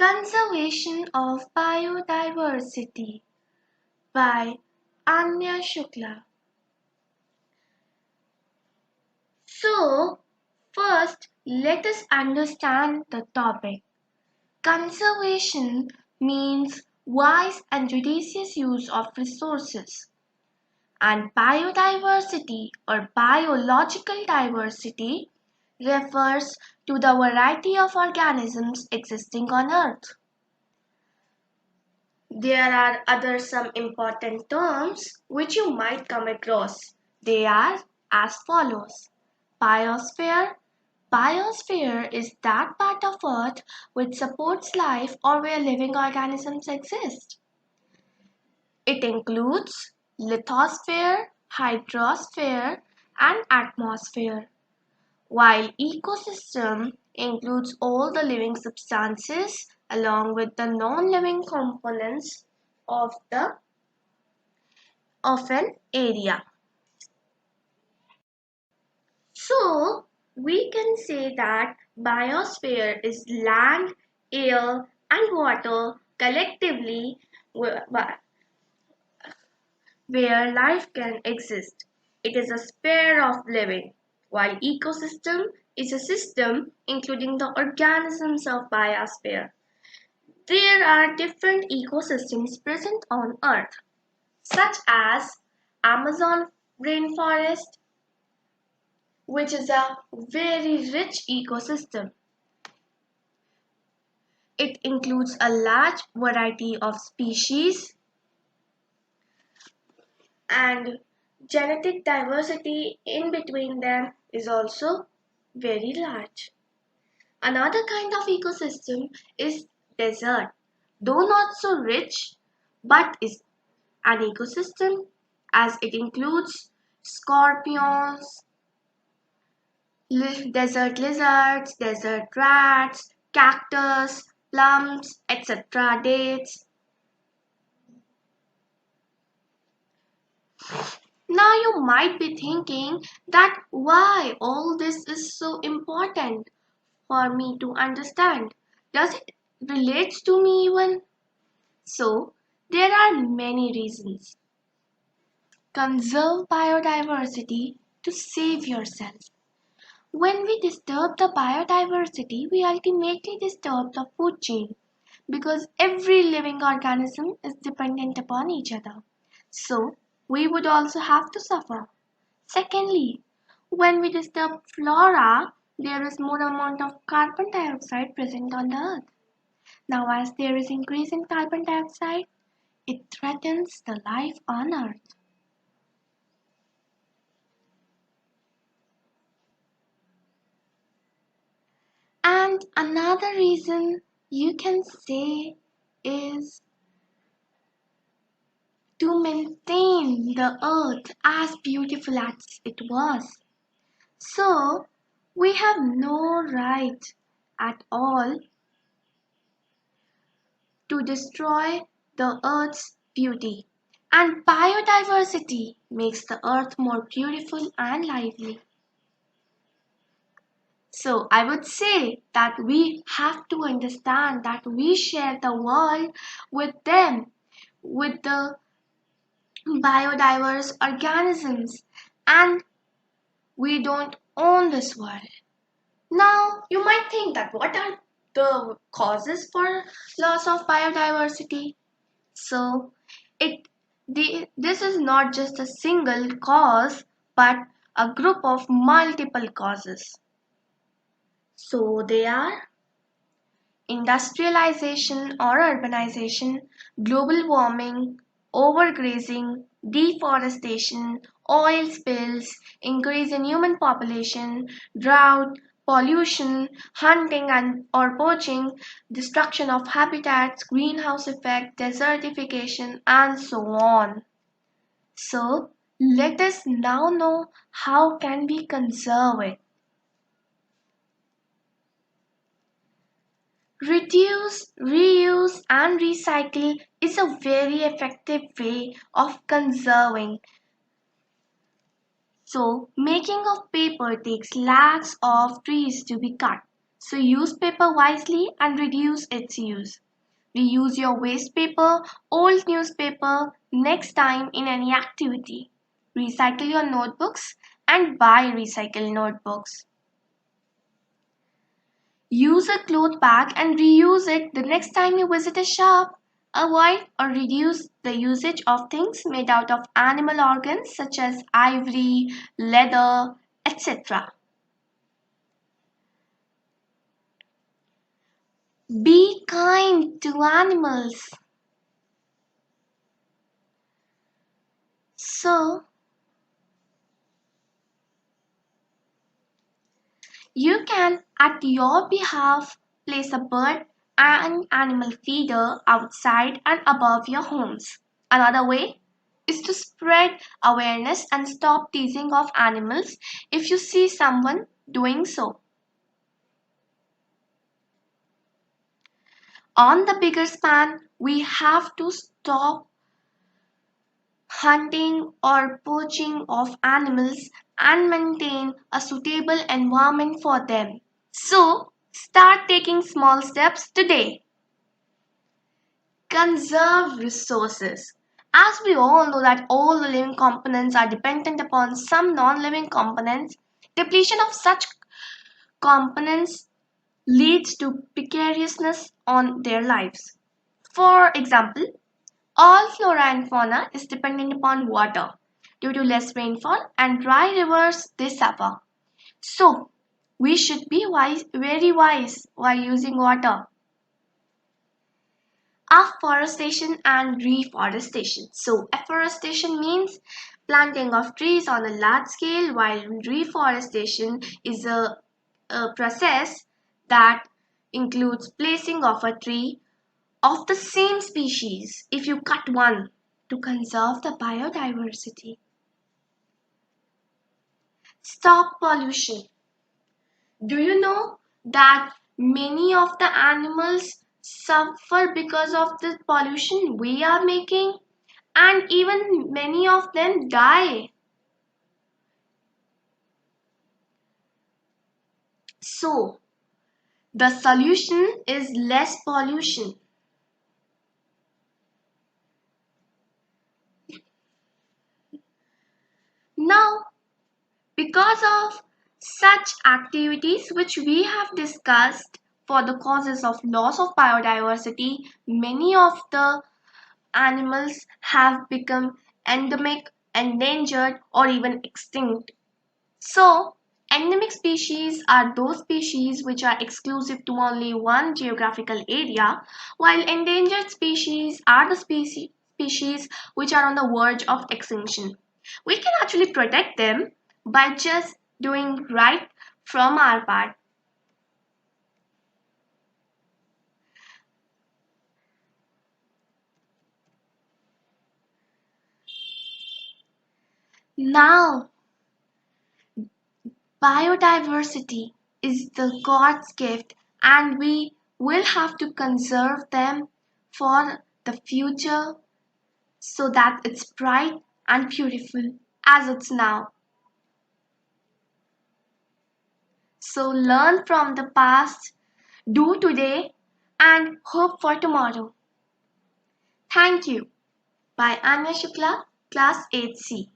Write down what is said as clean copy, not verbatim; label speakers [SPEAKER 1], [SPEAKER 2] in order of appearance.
[SPEAKER 1] Conservation of Biodiversity by Aanya Shukla. So, first let us understand the topic. Conservation means wise and judicious use of resources, and biodiversity or biological diversity refers to the variety of organisms existing on Earth. There are other some important terms which you might come across. They are as follows. Biosphere. Biosphere is that part of Earth which supports life or where living organisms exist. It includes lithosphere, hydrosphere, and atmosphere, while ecosystem includes all the living substances along with the non-living components of an area. So we can say that biosphere is land, air, and water collectively where life can exist. It is a sphere of living, while ecosystem is a system including the organisms of biosphere. There are different ecosystems present on Earth, such as Amazon rainforest, which is a very rich ecosystem. It includes a large variety of species and genetic diversity in between them is also very large. Another kind of ecosystem is desert, though not so rich, but is an ecosystem as it includes scorpions, desert lizards, desert rats, cactus, plums, etc., dates. Now you might be thinking that why all this is so important for me to understand. Does it relate to me even? So, there are many reasons. Conserve biodiversity to save yourself. When we disturb the biodiversity, we ultimately disturb the food chain because every living organism is dependent upon each other. So, we would also have to suffer. Secondly, when we disturb flora, there is more amount of carbon dioxide present on the earth. Now, as there is increase in carbon dioxide, it threatens the life on earth. And another reason you can say is to maintain the earth as beautiful as it was. So, we have no right at all to destroy the earth's beauty. And biodiversity makes the earth more beautiful and lively. So, I would say that we have to understand that we share the world with them, with the biodiverse organisms, and we don't own this world. Now, you might think that what are the causes for loss of biodiversity? So, this is not just a single cause, but a group of multiple causes. So, they are industrialization or urbanization, global warming, overgrazing, deforestation, oil spills, increase in human population, drought, pollution, hunting and or poaching, destruction of habitats, greenhouse effect, desertification, and so on. So, let us now know how can we conserve it. Reduce, reuse, and recycle is a very effective way of conserving. So, making of paper takes lakhs of trees to be cut. So use paper wisely and reduce its use. Reuse your waste paper, old newspaper next time in any activity. Recycle your notebooks and buy recycled notebooks. Use a cloth bag and reuse it the next time you visit a shop. Avoid or reduce the usage of things made out of animal organs such as ivory, leather, etc. Be kind to animals. So, you can, at your behalf, place a bird and animal feeder outside and above your homes. Another way is to spread awareness and stop teasing of animals if you see someone doing so. On the bigger span, we have to stop hunting or poaching of animals and maintain a suitable environment for them. So, start taking small steps today. Conserve resources. As we all know that all the living components are dependent upon some non-living components, depletion of such components leads to precariousness on their lives. For example, all flora and fauna is dependent upon water. Due to less rainfall and dry rivers, they suffer. So, we should be wise, very wise while using water. Afforestation and reforestation. So, afforestation means planting of trees on a large scale, while reforestation is a process that includes placing of a tree of the same species if you cut one to conserve the biodiversity. Stop pollution. Do you know that many of the animals suffer because of the pollution we are making? And even many of them die. So, the solution is less pollution. Now, because of such activities which we have discussed for the causes of loss of biodiversity, many of the animals have become endemic, endangered, or even extinct. So, endemic species are those species which are exclusive to only one geographical area, while endangered species are the species which are on the verge of extinction. We can actually protect them by just doing right from our part. Now, biodiversity is the God's gift, and we will have to conserve them for the future so that it's bright and beautiful as it's now. So learn from the past, do today, and hope for tomorrow. Thank you. By Aanya Shukla, Class 8C.